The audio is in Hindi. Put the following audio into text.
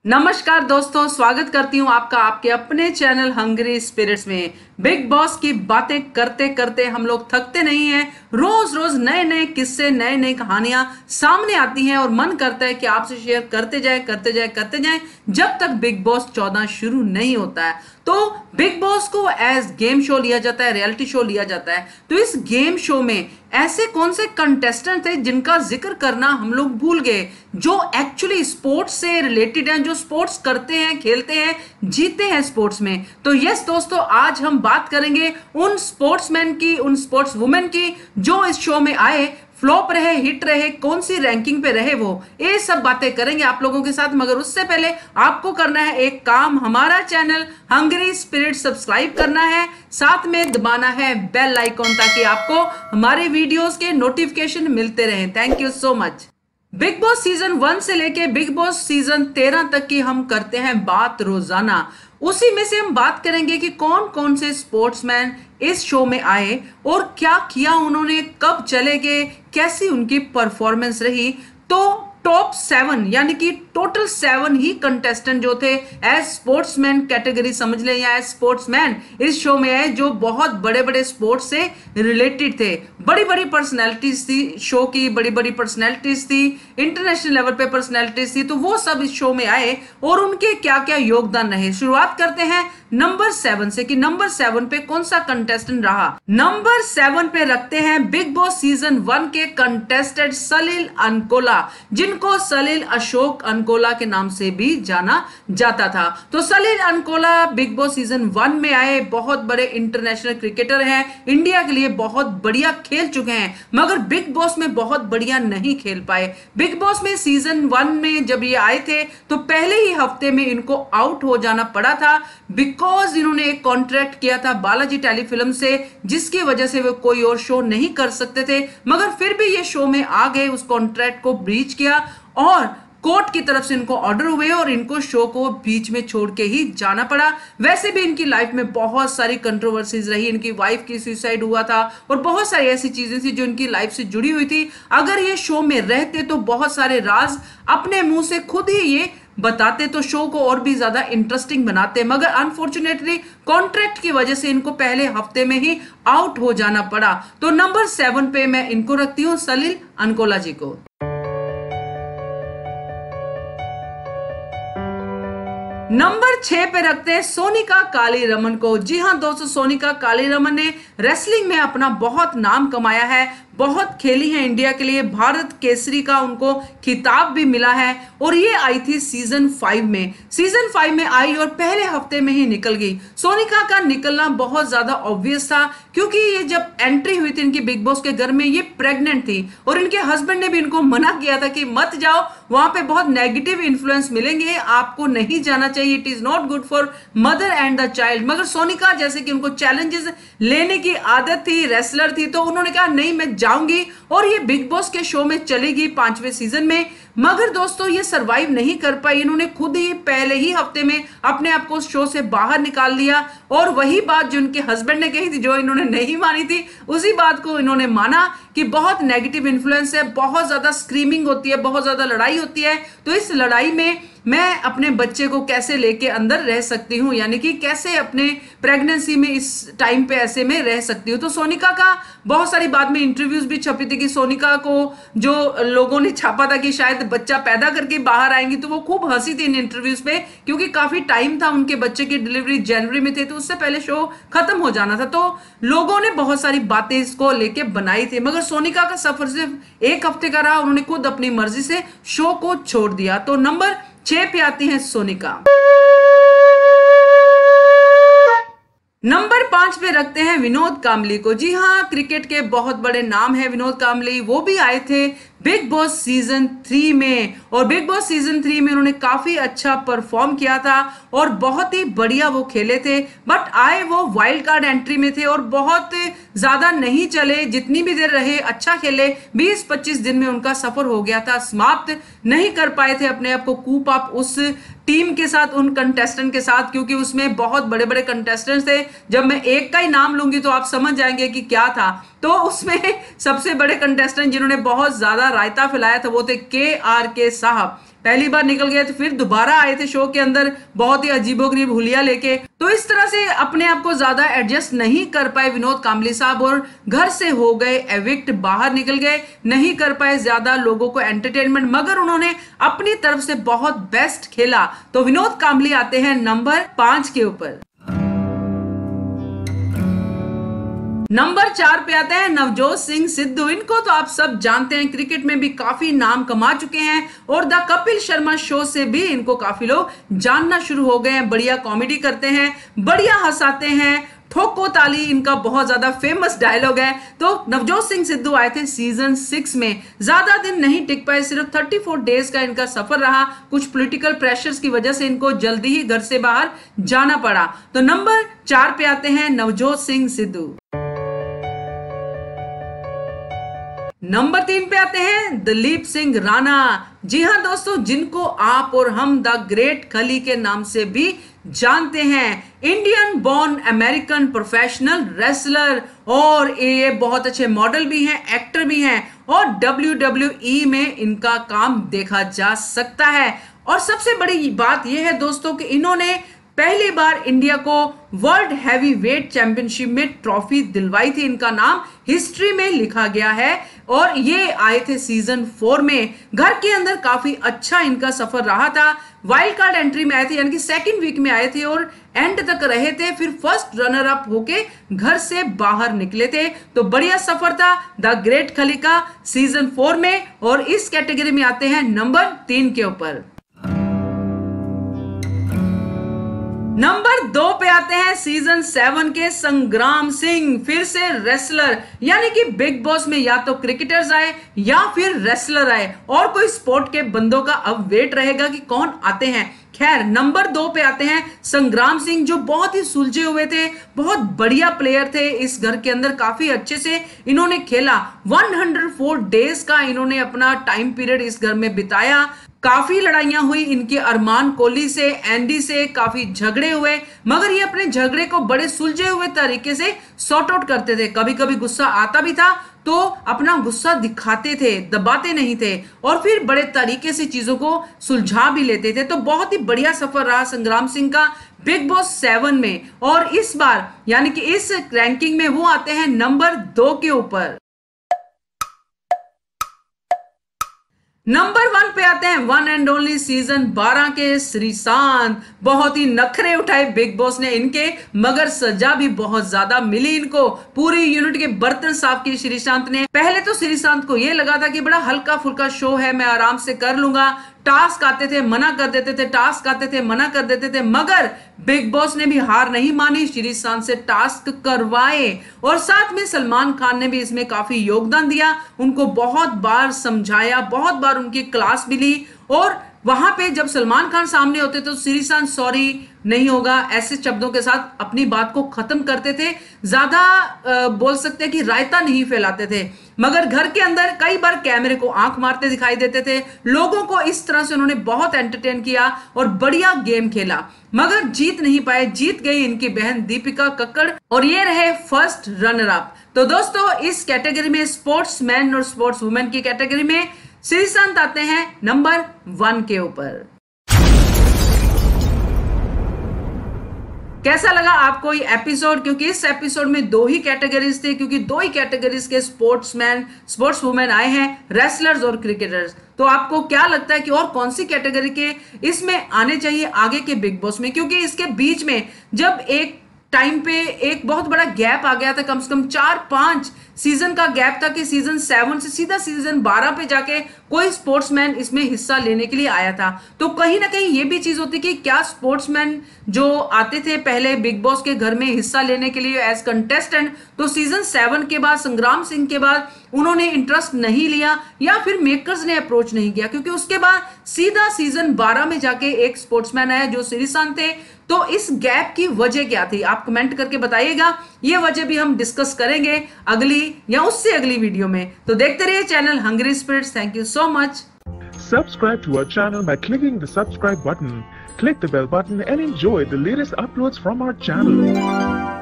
नमस्कार दोस्तों, स्वागत करती हूँ आपका आपके अपने चैनल हंग्री स्पिरिट्स में। बिग बॉस की बातें करते करते हम लोग थकते नहीं हैं। रोज रोज नए नए किस्से, नए नए कहानियां सामने आती हैं और मन करता है कि आपसे शेयर करते जाएं जब तक बिग बॉस 14 शुरू नहीं होता है। तो बिग बॉस को एज गेम शो लिया जाता है, रियलिटी शो लिया जाता है। तो इस गेम शो में ऐसे कौन से कंटेस्टेंट थे जिनका जिक्र करना हम लोग भूल गए, जो एक्चुअली स्पोर्ट्स से रिलेटेड हैं, जो स्पोर्ट्स करते हैं, खेलते हैं, जीते हैं स्पोर्ट्स में। तो यस दोस्तों, आज हम बात करेंगे उन स्पोर्ट्समैन की, उन स्पोर्ट्स वुमेन की जो इस शो में आए, फ्लॉप रहे, हिट रहे, कौन सी रैंकिंग पे रहे, वो ये सब बातें करेंगे आप लोगों के साथ। मगर उससे पहले आपको करना है एक काम, हमारा चैनल हंग्री स्पिरिट सब्सक्राइब करना है, साथ में दबाना है बेल आइकॉन ताकि आपको हमारे वीडियोस के नोटिफिकेशन मिलते रहें। Thank you so much. Big boss season 1 से लेके बिग बॉस सीजन 13 तक की हम करते हैं बात रोजाना। उसी में से हम बात करेंगे कि कौन कौन से स्पोर्ट्समैन इस शो में आए और क्या किया उन्होंने, कब चले गए, कैसी उनकी परफॉर्मेंस रही। तो टॉप 7 यानी कि टोटल 7 ही कंटेस्टेंट जो थे एज स्पोर्ट्समैन कैटेगरी समझ लें या एज स्पोर्ट्समैन इस शो में आए, जो बहुत बड़े बड़े स्पोर्ट्स से रिलेटेड थे। बड़ी बड़ी पर्सनैलिटीज थी शो की, बड़ी बड़ी पर्सनैलिटीज थी, इंटरनेशनल लेवल पे पर्सनैलिटीज थी। तो वो सब इस शो में आए और उनके क्या क्या योगदान रहे। शुरुआत करते हैं नंबर 7 से कि नंबर 7 पे कौन सा कंटेस्टेंट रहा। नंबर 7 पे रखते हैं बिग बॉस सीजन 1 के कंटेस्टेंट सलील अंकोला, जिनको सलील अशोक अंकोला के नाम से भी जाना जाता था। तो सलील अंकोला बिग बॉस सीजन 1 में आए, बहुत बड़े इंटरनेशनल क्रिकेटर हैं, इंडिया के लिए बहुत बढ़िया खेल चुके हैं, मगर बिग बॉस में बहुत बढ़िया नहीं खेल पाए। बिग बॉस में सीजन 1 में जब ये आए थे तो पहले ही हफ्ते में इनको आउट हो जाना पड़ा था, बिकॉज इन्होंने एक कॉन्ट्रैक्ट किया था बालाजी टेलीफिल्म से, जिसकी वजह से वे कोई और शो नहीं कर सकते थे। मगर फिर भी ये शो में आ गए, उस कॉन्ट्रैक्ट को ब्रीच किया और कोर्ट की तरफ से इनको ऑर्डर हुए और इनको शो को बीच में छोड़ के ही जाना पड़ा। वैसे भी इनकी लाइफ में बहुत सारी कंट्रोवर्सीज रही, इनकी वाइफ की सुसाइड हुआ था और बहुत सारी ऐसी चीजें थी जो इनकी लाइफ से जुड़ी हुई थी। अगर ये शो में रहते तो बहुत सारे राज अपने मुंह से खुद ही ये बताते, तो शो को और भी ज्यादा इंटरेस्टिंग बनाते। मगर अनफॉर्चुनेटली कॉन्ट्रैक्ट की वजह से इनको पहले हफ्ते में ही आउट हो जाना पड़ा। तो नंबर 7 पे मैं इनको रखती हूँ, सलील अंकोला जी को। नंबर 6 पे रखते हैं सोनिका कालीरमन को। जी हां दोस्तों, सोनिका कालीरमन ने रेसलिंग में अपना बहुत नाम कमाया है, बहुत खेली है इंडिया के लिए, भारत केसरी का उनको खिताब भी मिला है। और ये आई थी सीजन 5 में, सीजन 5 में आई और पहले हफ्ते में ही निकल गई। सोनिका का निकलना बहुत ज्यादा ऑब्वियस था, क्योंकि ये जब एंट्री हुई थी इनकी बिग बॉस के घर में, ये प्रेग्नेंट थी और इनके हस्बैंड ने भी इनको मना किया था कि मत जाओ, वहां पे बहुत नेगेटिव इन्फ्लुएंस मिलेंगे, आपको नहीं जाना चाहिए, it is not good for mother and the child. मगर सोनिका जैसे कि उनको चैलेंजेस लेने की आदत थी, रेसलर थी, तो उन्होंने कहा नहीं मैं जाऊंगी और ये बिग बॉस के शो में चलेगी 5वें सीजन में। मगर दोस्तों ये सरवाइव नहीं कर पाई, इन्होंने खुद ही पहले ही हफ्ते में अपने आप को शो से बाहर निकाल दिया और वही बात जो उनके हस्बैंड ने कही थी, जो इन्होंने नहीं मानी थी, उसी बात को इन्होंने माना कि बहुत नेगेटिव इन्फ्लुएंस है, बहुत ज्यादा स्क्रीमिंग होती है, बहुत ज्यादा लड़ाई होती है, तो इस लड़ाई में मैं अपने बच्चे को कैसे लेके अंदर रह सकती हूँ, यानी कि कैसे अपने प्रेगनेंसी में इस टाइम पे ऐसे में रह सकती हूँ। तो सोनिका का बहुत सारी बाद में इंटरव्यूज भी छपी थी कि सोनिका को जो लोगों ने छापा था कि शायद बच्चा पैदा करके बाहर आएंगी, तो वो खूब हंसी थी इन इंटरव्यूज पे, क्योंकि काफी टाइम था, उनके बच्चे की डिलीवरी जनवरी में थे, तो उससे पहले शो खत्म हो जाना था। तो लोगों ने बहुत सारी बातें इसको लेके बनाई थी, मगर सोनिका का सफर सिर्फ एक हफ्ते का रहा, उन्होंने खुद अपनी मर्जी से शो को छोड़ दिया। तो नंबर 6 पे आती हैं सोनिका। नंबर 5 पे रखते हैं विनोद कांबली को। जी हाँ, क्रिकेट के बहुत बड़े नाम है विनोद कांबली, वो भी आए थे बिग बॉस सीजन 3 में और बिग बॉस सीजन 3 में उन्होंने काफी अच्छा परफॉर्म किया था और बहुत ही बढ़िया वो खेले थे। बट आए वो वाइल्ड कार्ड एंट्री में थे और बहुत ज्यादा नहीं चले, जितनी भी देर रहे अच्छा खेले, 20-25 दिन में उनका सफर हो गया था, समाप्त नहीं कर पाए थे अपने आप को कूप अप उस टीम के साथ, उन कंटेस्टेंट के साथ, क्योंकि उसमें बहुत बड़े बड़े कंटेस्टेंट्स थे। जब मैं एक का ही नाम लूंगी तो आप समझ जाएंगे कि क्या था। तो उसमें सबसे बड़े कंटेस्टेंट जिन्होंने बहुत ज्यादा बड़ा रायता फैलाया था वो थे KRK साहब। पहली बार निकल गए थे, फिर दोबारा आए थे शो के अंदर बहुत ही अजीबोगरीब हुलिया लेके। तो इस तरह से अपने आप को ज्यादा एडजस्ट नहीं कर पाए विनोद कांबली साहब और घर से हो गए एविक्ट, बाहर निकल गए, नहीं कर पाए ज्यादा लोगों को एंटरटेनमेंट, मगर उन्होंने अपनी तरफ से बहुत बेस्ट खेला। तो विनोद कांबली आते हैं नंबर 5 के ऊपर। नंबर 4 पे आते हैं नवजोत सिंह सिद्धू। इनको तो आप सब जानते हैं, क्रिकेट में भी काफी नाम कमा चुके हैं और द कपिल शर्मा शो से भी इनको काफी लोग जानना शुरू हो गए हैं। बढ़िया कॉमेडी करते हैं, बढ़िया हंसाते हैं, ठोको ताली इनका बहुत ज्यादा फेमस डायलॉग है। तो नवजोत सिंह सिद्धू आए थे सीजन 6 में, ज्यादा दिन नहीं टिक पाए, सिर्फ 34 डेज का इनका सफर रहा। कुछ पॉलिटिकल प्रेशर्स की वजह से इनको जल्दी ही घर से बाहर जाना पड़ा। तो नंबर 4 पे आते हैं नवजोत सिंह सिद्धू। नंबर 3 पे आते हैं दिलीप सिंह राणा। जी हाँ दोस्तों, जिनको आप और हम द ग्रेट खली के नाम से भी जानते हैं। Indian born American professional wrestler और ये बहुत अच्छे मॉडल भी हैं, एक्टर भी हैं और WWE में इनका काम देखा जा सकता है। और सबसे बड़ी बात यह है दोस्तों कि इन्होंने पहली बार इंडिया को वर्ल्ड हैवी वेट चैंपियनशिप में ट्रॉफी दिलवाई थी। इनका नाम हिस्ट्री में लिखा गया है और ये आए थे सीजन 4 में। घर के अंदर काफी अच्छा इनका सफर रहा था। वाइल्ड कार्ड एंट्री में आए थे, यानी कि सेकंड वीक में आए थे और एंड तक रहे थे, फिर फर्स्ट रनर अप होके घर से बाहर निकले थे। तो बढ़िया सफर था द ग्रेट खली का सीजन 4 में। और इस कैटेगरी में आते हैं नंबर 3 के ऊपर। नंबर 2 पे आते हैं सीजन 7 के संग्राम सिंह, फिर से रेसलर, यानी कि बिग बॉस में या तो क्रिकेटर्स आए या फिर रेसलर आए और कोई स्पोर्ट के बंदों का अब वेट रहेगा कि कौन आते हैं। खैर नंबर 2 पे आते हैं संग्राम सिंह, जो बहुत ही सुलझे हुए थे, बहुत बढ़िया प्लेयर थे। इस घर के अंदर काफी अच्छे से इन्होंने खेला। 104 डेज का इन्होंने अपना टाइम पीरियड इस घर में बिताया। काफी लड़ाइयां हुई इनके अरमान कोहली से, एंडी से, काफी झगड़े हुए, मगर ये अपने झगड़े को बड़े सुलझे हुए तरीके से सॉर्ट आउट करते थे। कभी कभी गुस्सा आता भी था तो अपना गुस्सा दिखाते थे, दबाते नहीं थे और फिर बड़े तरीके से चीजों को सुलझा भी लेते थे। तो बहुत ही बढ़िया सफर रहा संग्राम सिंह का बिग बॉस 7 में। और इस बार यानी कि इस रैंकिंग में वो आते हैं नंबर 2 के ऊपर। नंबर 1 पे आते हैं वन एंड ओनली सीजन 12 के श्रीशांत। बहुत ही नखरे उठाए बिग बॉस ने इनके, मगर सजा भी बहुत ज्यादा मिली इनको। पूरी यूनिट के बर्तन साफ किए श्रीशांत ने। पहले तो श्रीशांत को यह लगा था कि बड़ा हल्का फुल्का शो है, मैं आराम से कर लूंगा। टास्क आते थे मना कर देते थे, टास्क आते थे मना कर देते थे, मगर बिग बॉस ने भी हार नहीं मानी, श्रीशांत से टास्क करवाए। और साथ में सलमान खान ने भी इसमें काफी योगदान दिया, उनको बहुत बार समझाया, बहुत बार उनकी क्लास भी ली। और वहां पे जब सलमान खान सामने होते तो श्रीशांत सॉरी नहीं होगा ऐसे शब्दों के साथ अपनी बात को खत्म करते थे। ज्यादा बोल सकते हैं कि रायता नहीं फैलाते थे, मगर घर के अंदर कई बार कैमरे को आंख मारते दिखाई देते थे। लोगों को इस तरह से उन्होंने बहुत एंटरटेन किया और बढ़िया गेम खेला, मगर जीत नहीं पाए। जीत गई इनकी बहन दीपिका कक्कड़ और ये रहे फर्स्ट रनर अप। तो दोस्तों इस कैटेगरी में स्पोर्ट्समैन और स्पोर्ट्स वुमेन की कैटेगरी में श्रीशांत आते हैं नंबर 1 के ऊपर। कैसा लगा आपको ये एपिसोड? क्योंकि इस एपिसोड में 2 ही कैटेगरीज थे, क्योंकि 2 ही कैटेगरीज के स्पोर्ट्समैन, स्पोर्ट्स वुमेन आए हैं, रेसलर्स और क्रिकेटर्स। तो आपको क्या लगता है कि और कौन सी कैटेगरी के इसमें आने चाहिए आगे के बिग बॉस में? क्योंकि इसके बीच में जब एक टाइम पे एक बहुत बड़ा गैप आ गया था, कम से कम 4-5 सीजन का गैप था कि सीजन 7 से सीधा सीजन 12 पे जाके कोई स्पोर्ट्समैन इसमें हिस्सा लेने के लिए आया था। तो कहीं ना कहीं ये भी चीज होती कि क्या स्पोर्ट्समैन जो आते थे पहले बिग बॉस के घर में हिस्सा लेने के लिए एज कंटेस्टेंट, तो सीजन 7 के बाद संग्राम सिंह के बाद उन्होंने इंटरेस्ट नहीं लिया या फिर मेकर्स ने अप्रोच नहीं किया, क्योंकि उसके बाद सीधा सीजन 12 में जाके एक स्पोर्ट्समैन आया जो श्रीशांत थे। तो इस गैप की वजह क्या थी? आप कमेंट करके बताइएगा। ये वजह भी हम डिस्कस करेंगे अगली या उससे अगली वीडियो में। तो देखते रहिए channel Hungry Spirits. Thank you so much. Subscribe to our channel by clicking the subscribe button. Click the bell button and enjoy the latest uploads from our channel.